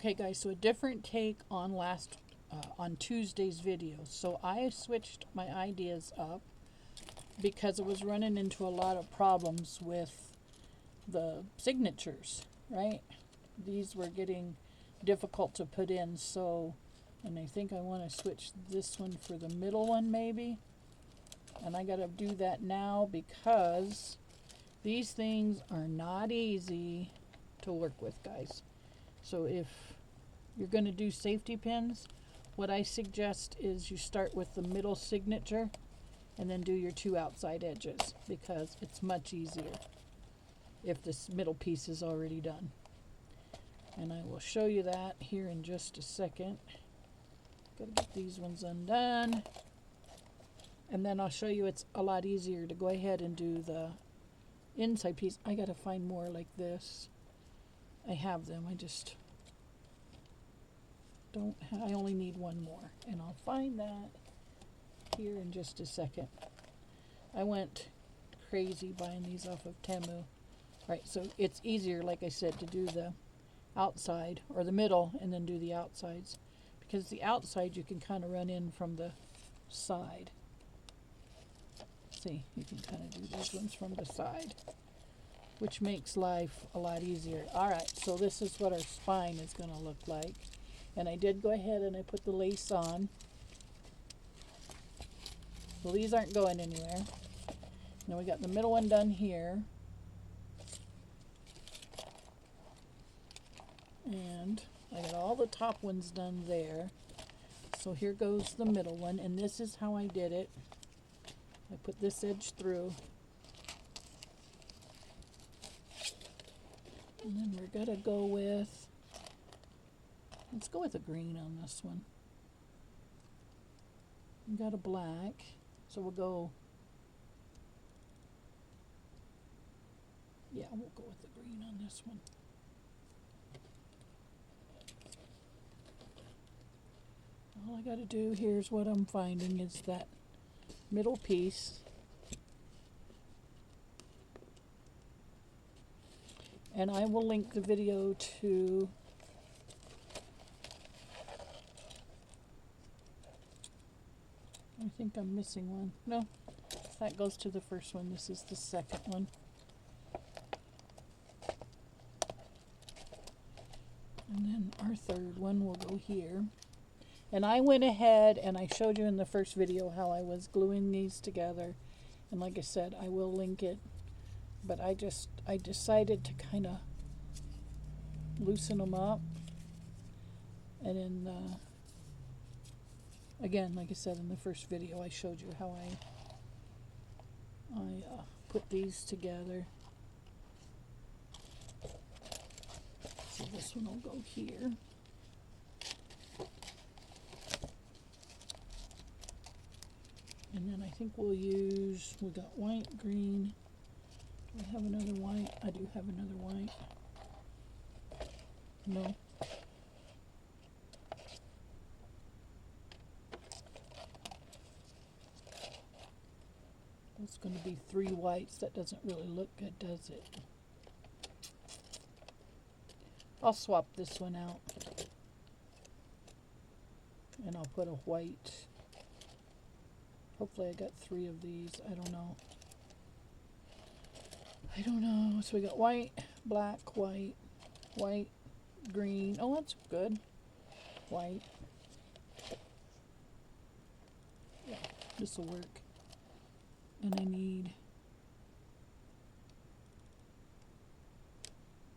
Okay guys, so a different take on on Tuesday's video. So I switched my ideas up because it was running into a lot of problems with the signatures, right? These were getting difficult to put in, so, and I think I want to switch this one for the middle one maybe. And I gotta do that now because these things are not easy to work with, guys. So if you're going to do safety pins, what I suggest is you start with the middle signature and then do your two outside edges, because it's much easier if this middle piece is already done. And I will show you that here in just a second. Gotta get these ones undone. And then I'll show you it's a lot easier to go ahead and do the inside piece. I gotta find more like this. I have them, I just don't I only need one more, and I'll find that here in just a second. I went crazy buying these off of Temu. Right, so it's easier, like I said, to do the outside or the middle and then do the outsides, because the outside you can kind of run in from the side. See, you can kind of do these ones from the side, which makes life a lot easier. Alright, so this is what our spine is going to look like. And I did go ahead and I put the lace on. Well, these aren't going anywhere. Now we got the middle one done here. And I got all the top ones done there. So here goes the middle one, and this is how I did it. I put this edge through. And then we're going to go with, let's go with a green on this one. We got a black, so we'll go, yeah, we'll go with the green on this one. All I got to do, here's what I'm finding, is that middle piece. And I will link the video to I think I'm missing one. No, that goes to the first one. This is the second one. And then our third one will go here. And I went ahead and I showed you in the first video how I was gluing these together. And like I said, I will link it. But I decided to kind of loosen them up. And then, again, like I said in the first video, I showed you how I put these together. So this one will go here. And then I think we'll use, we got white, green. Do I have another white? I do have another white. No. It's going to be 3 whites. That doesn't really look good, does it? I'll swap this one out. And I'll put a white. Hopefully I got 3 of these. I don't know. I don't know. So we got white, black, white, white, green. Oh, that's good. White. Yeah, this will work. And I need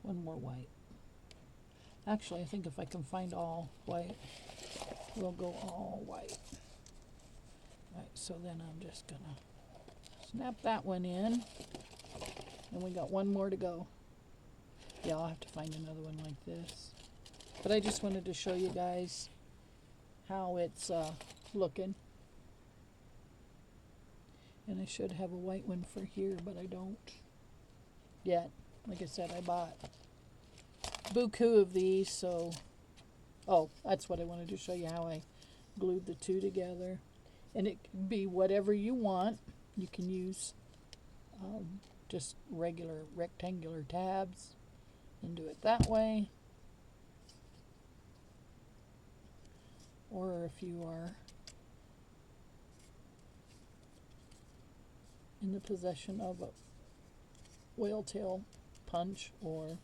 one more white. Actually, I think if I can find all white, we'll go all white. Right, so then I'm just gonna snap that one in. And we got one more to go. Yeah, I'll have to find another one like this. But I just wanted to show you guys how it's looking. And I should have a white one for here, but I don't yet. Like I said, I bought buku of these, so... Oh, that's what I wanted to show you, how I glued the two together. And it can be whatever you want. You can use just regular rectangular tabs and do it that way. or if you are in the possession of a whale tail punch or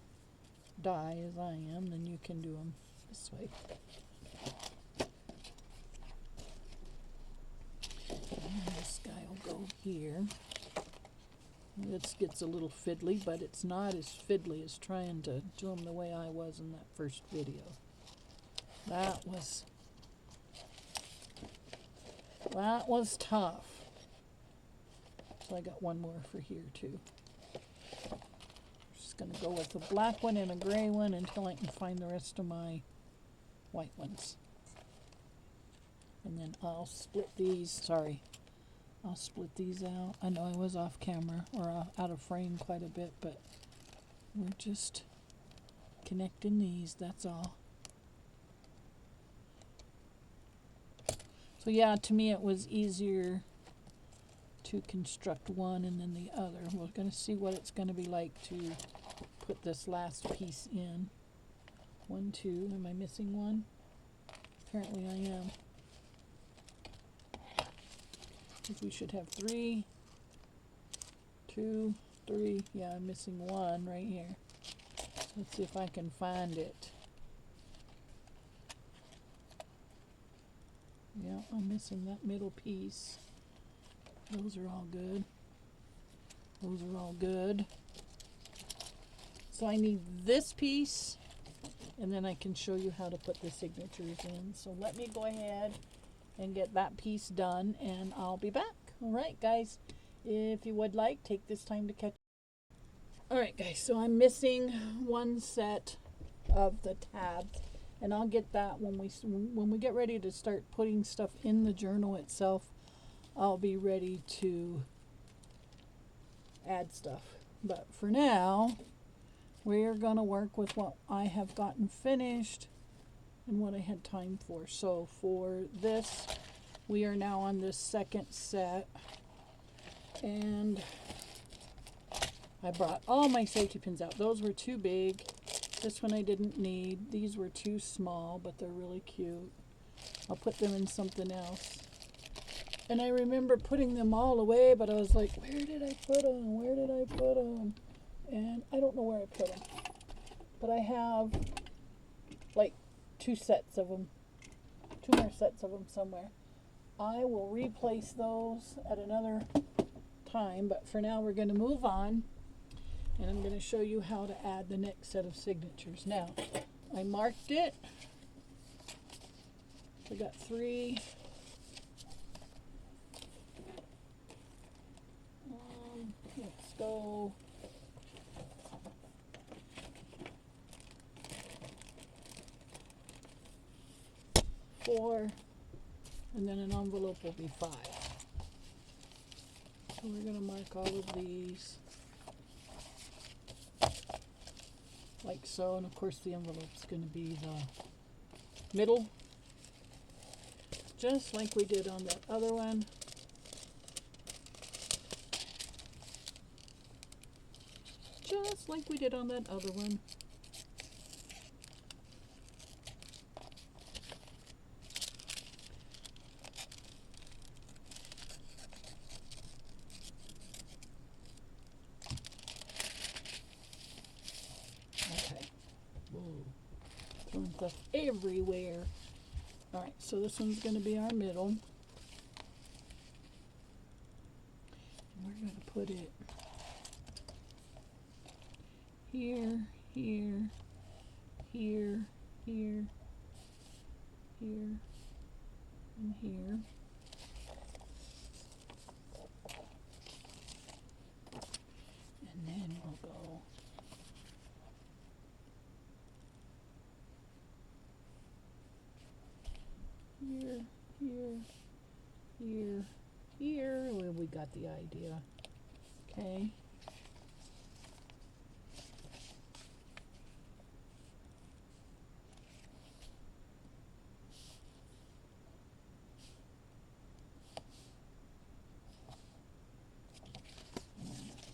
die as I am, then you can do them this way. And this guy will go here. This gets a little fiddly, but it's not as fiddly as trying to do them the way I was in that first video. That was tough. So I got one more for here too. Just going to go with a black one and a gray one until I can find the rest of my white ones. And then I'll split these. Sorry. I'll split these out. I know I was off camera or out of frame quite a bit, but we're just connecting these, that's all. So yeah, to me it was easier to construct one and then the other. We're going to see what it's going to be like to put this last piece in. 1, 2, am I missing one? Apparently I am. We should have 3, 2, 3. Yeah, I'm missing one right here. Let's see if I can find it. Yeah, I'm missing that middle piece. Those are all good. Those are all good. So I need this piece, and then I can show you how to put the signatures in. So let me go ahead and get that piece done, and I'll be back. All right, guys, if you would like, take this time to catch. All right, guys, so I'm missing one set of the tabs, and I'll get that when we get ready to start putting stuff in the journal itself. I'll be ready to add stuff. But for now, we're gonna work with what I have gotten finished and what I had time for. So for this, we are now on this second set, and I brought all my safety pins out. Those were too big. This one I didn't need. These were too small, but they're really cute. I'll put them in something else. And I remember putting them all away, but I was like, where did I put them? Where did I put them? And I don't know where I put them. But I have like 2 sets of them. 2 more sets of them somewhere. I will replace those at another time, but for now we're going to move on. And I'm going to show you how to add the next set of signatures. Now, I marked it. I got 3. Let's go. 4, and then an envelope will be 5. So we're going to mark all of these like so, and of course the envelope's going to be the middle, just like we did on that other one. Just like we did on that other one. Okay. Whoa. Throwing stuff everywhere. Alright, so this one's going to be our middle. And we're going to put it here, here, here, here, here, and here. And then we'll go here, here, here, here. Well, we got the idea. Okay.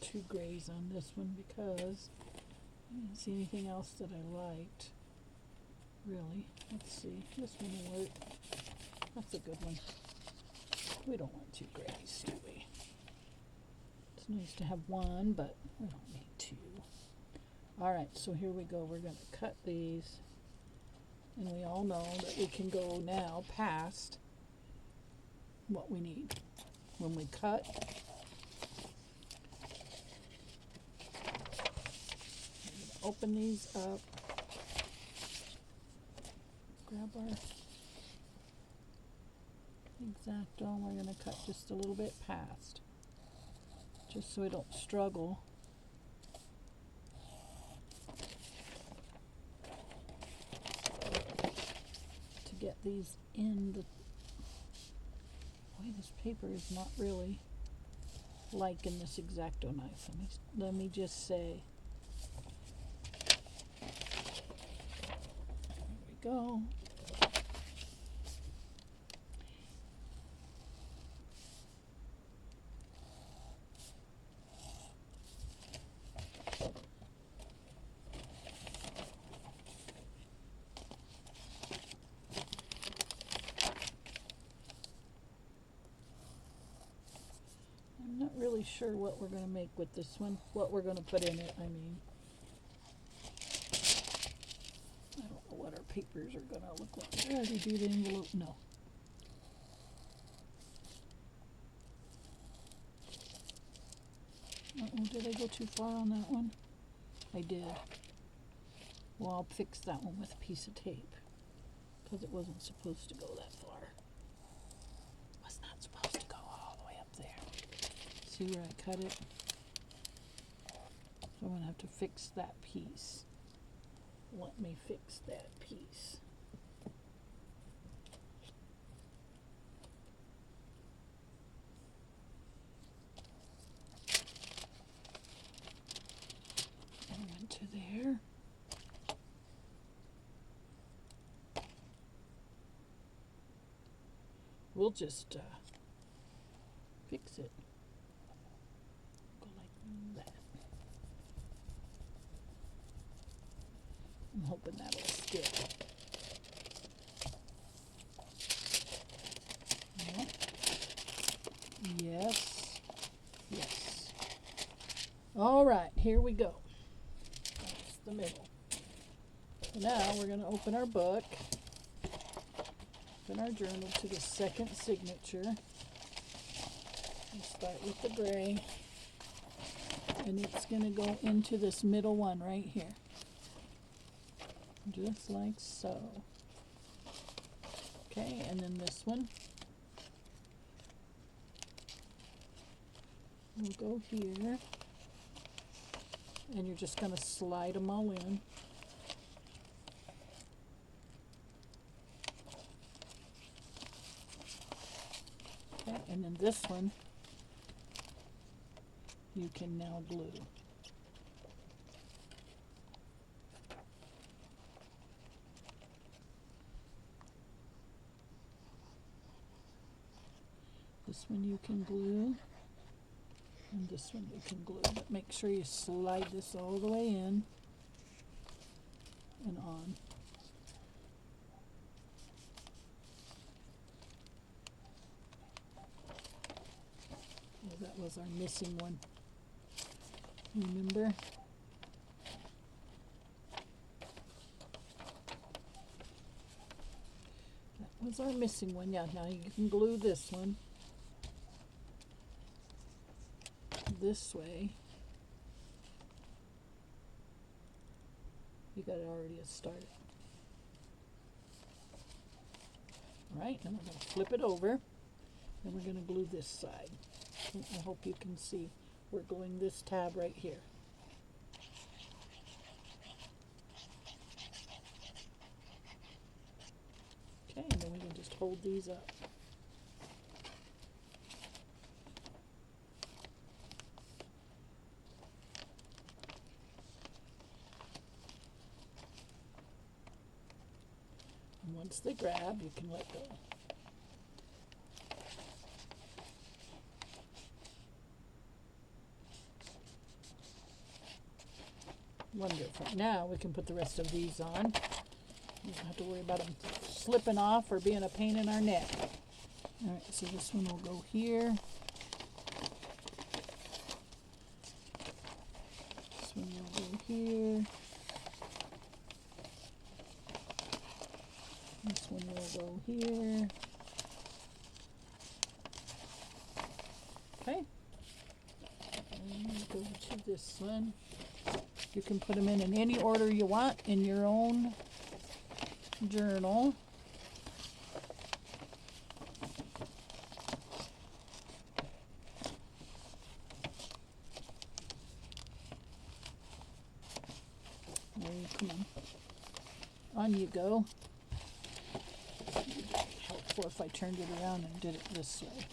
Two grays on this one because I didn't see anything else that I liked. Really. Let's see. This one will work. That's a good one. We don't want two grays, do we? It's nice to have one, but we don't need two. Alright, so here we go. We're going to cut these. And we all know that we can go now past what we need. When we cut, open these up, grab our X-Acto, and we're going to cut just a little bit past, just so we don't struggle. To get these in the... Boy, this paper is not really liking this X-Acto knife. Let me just say. There we go. I'm not really sure what we're going to make with this one, what we're going to put in it, I mean. I don't know what our papers are going to look like. Did I already do the envelope? No. Uh-oh, did I go too far on that one? I did. Well, I'll fix that one with a piece of tape, because it wasn't supposed to go that far. Was not supposed to go all the way up there. See where I cut it? So I'm going to have to fix that piece. Let me fix that piece. And went to there. We'll just fix it. Go like that. I'm hoping that'll stick. Yep. Yes. Yes. All right, here we go. That's the middle. So now we're going to open our book. Open our journal to the second signature. We'll start with the gray. And it's going to go into this middle one right here. Just like so. Okay, and then this one will go here. And you're just going to slide them all in. Okay, and then this one you can now glue. This one you can glue, and this one you can glue, but make sure you slide this all the way in and on. Oh, that was our missing one. Remember? That was our missing one. Yeah, now you can glue this one this way. You got it already started. Alright, and we're going to flip it over, and we're going to glue this side. I hope you can see. We're gluing this tab right here. Okay, and then we can just hold these up. And once they grab, you can let go. Wonderful. Now we can put the rest of these on. You don't have to worry about them slipping off or being a pain in our neck. Alright, so this one will go here. This one will go here. This one will go here. Okay. And go to this one. You can put them in any order you want in your own journal. Come on you go. Helpful if I turned it around and did it this way.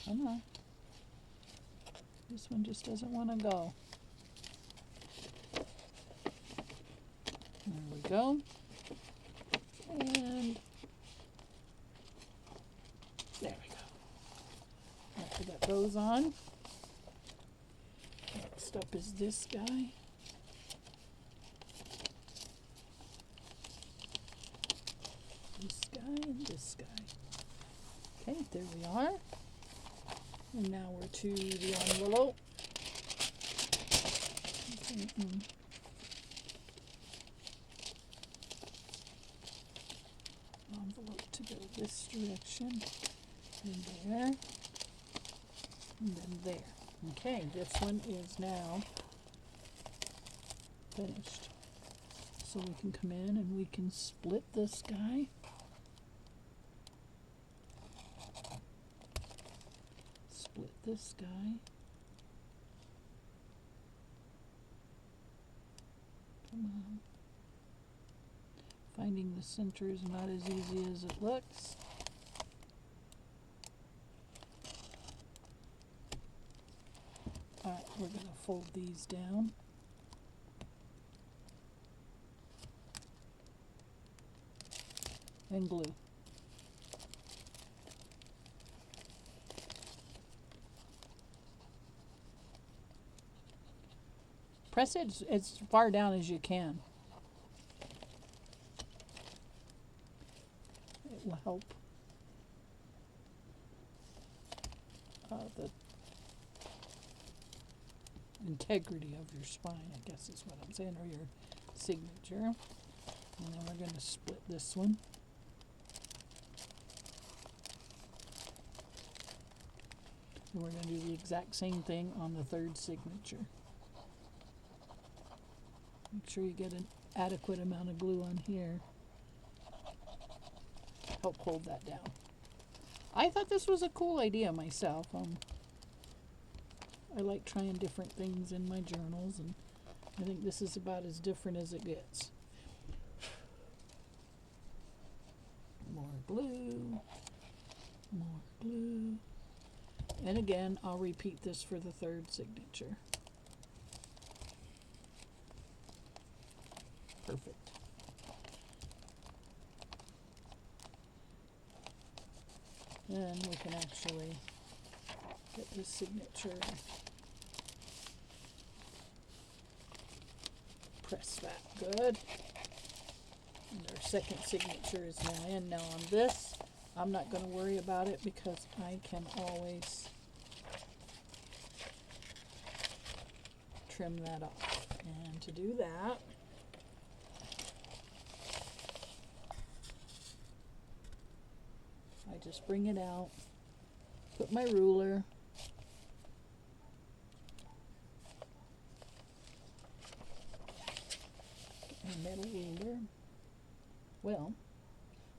Come on. This one just doesn't want to go. There we go. And there we go. After we got those on, next up is this guy. This guy and this guy. Okay, there we are. And now we're to the envelope. Envelope to go this direction. And there. And then there. Okay, this one is now finished. So we can come in and we can split this guy. Split this guy. Come on. Finding the center is not as easy as it looks. Alright, we're going to fold these down. And glue. Press it as far down as you can. It will help the integrity of your spine, I guess is what I'm saying, or your signature. And then we're going to split this one. And we're going to do the exact same thing on the third signature. Make sure you get an adequate amount of glue on here. Help hold that down. I thought this was a cool idea myself. I like trying different things in my journals, and I think this is about as different as it gets. More glue. More glue. And again, I'll repeat this for the third signature. Perfect. Then we can actually get this signature, press that good. And our second signature is now in. Now on this, I'm not going to worry about it because I can always trim that off. And to do that, I just bring it out, put my ruler, my metal ruler. Well,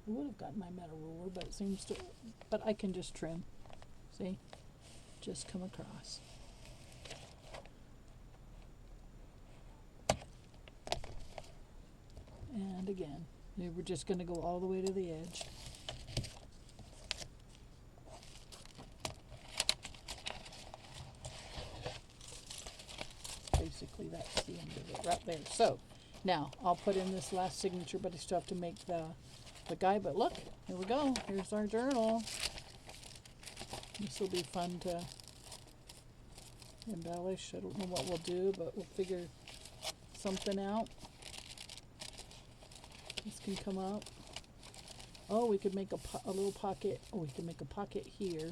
I would have gotten my metal ruler, but it seems to, but I can just trim. See? Just come across. And again, we're just going to go all the way to the edge. Basically, that's the end of it right there. So, now, I'll put in this last signature, but I still have to make the guy. But look, here we go. Here's our journal. This will be fun to embellish. I don't know what we'll do, but we'll figure something out. This can come up. Oh, we could make a little pocket. Oh, we can make a pocket here.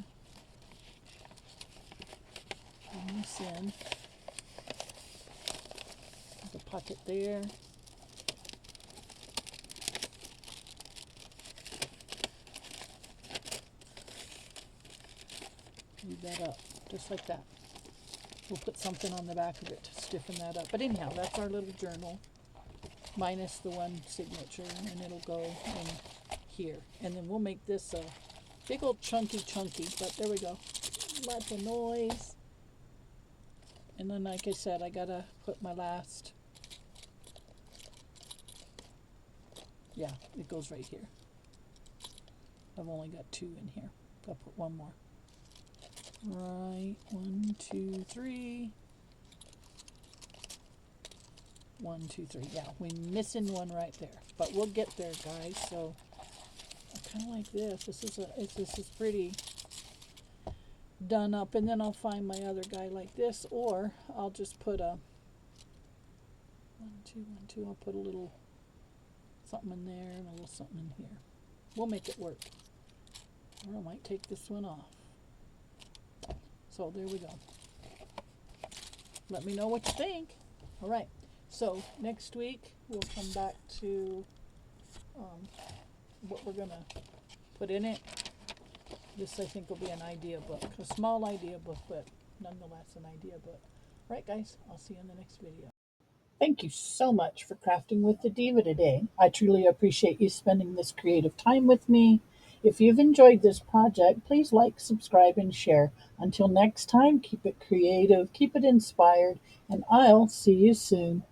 Bring this in. There's a pocket there. Leave that up, just like that. We'll put something on the back of it to stiffen that up. But anyhow, that's our little journal, minus the one signature, and it'll go in here. And then we'll make this a big old chunky, but there we go. Lots of noise. And then, like I said, I gotta put my last, yeah, it goes right here. I've only got 2 in here. Gotta put one more. Right, 1, 2, 3. 1, 2, 3. Yeah, we're missing one right there, but we'll get there, guys. So I kind of like this. This is pretty done up, and then I'll find my other guy like this, or I'll just put a 1, 2, 1, 2. I'll put a little something in there and a little something in here. We'll make it work. Or I might take this one off. So there we go. Let me know what you think. All right. So next week we'll come back to what we're gonna put in it. This I think will be an idea book, a small idea book, but nonetheless an idea book. All right, guys. I'll see you in the next video. Thank you so much for crafting with the Diva today. I truly appreciate you spending this creative time with me. If you've enjoyed this project, please like, subscribe, and share. Until next time, keep it creative, keep it inspired, and I'll see you soon.